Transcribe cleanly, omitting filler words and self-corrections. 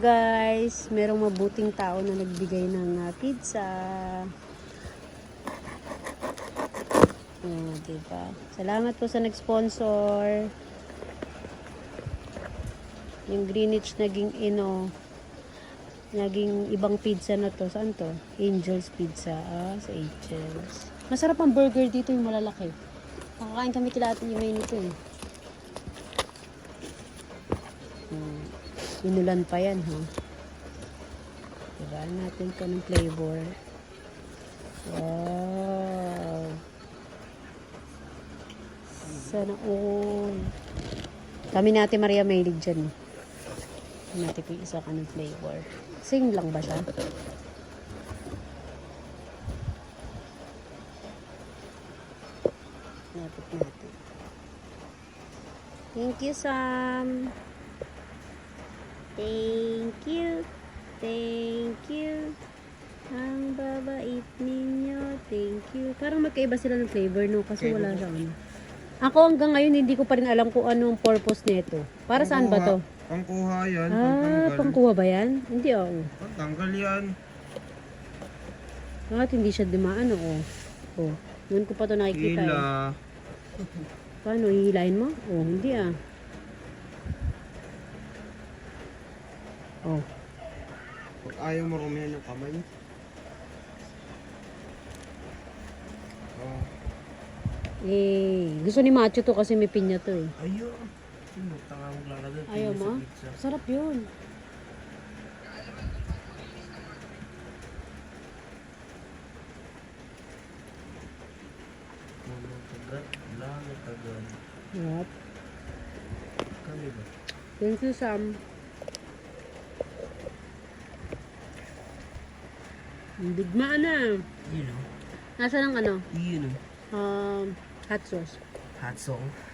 guys, merong mabuting tao na nagbigay ng pizza. Diba? Salamat po sa nag-sponsor. Yung Greenwich naging naging ibang pizza na to. Saan to? Angel's Pizza. Sa Angel's. Masarap ang burger dito, yung malalaki. Nakakain kami kila Ate Imay nito eh. Inulan pa yan, ha? Diba natin ito ng flavor. Wow! Sana all. Kami ni Ate Maria mahilig dyan. Natin po isa ka ng flavor. Sing lang ba siya? Napit natin. Thank you, Sam. Thank you. Thank you. Ang babait ninyo. Thank you. Parang magkaiba sila ng flavor, no? Kasi wala siya ano. Ako hanggang ngayon hindi ko pa rin alam kung anong purpose nito. Para saan ba to? Pangkuha yan. Pangkuha ba yan? Hindi ako. Pagtanggal yan. Bakit hindi siya dumaan, oh. Oh, noon ko pa to nakikita. Hila. Paano, hihilahin mo? Oh, hindi ah. Oh. Pag ayaw mo rumihan yung kamay. Oh. Gusto ni Macho to kasi may pinya to eh. Ayaw. Tanga mo lalagay. Ayaw mo? Sarap yun. Yep. Kami ba? Thank you, Sam. Digmaan na. Yun o. Nasa ng ano? Yun o. Hot sauce. Hot sauce.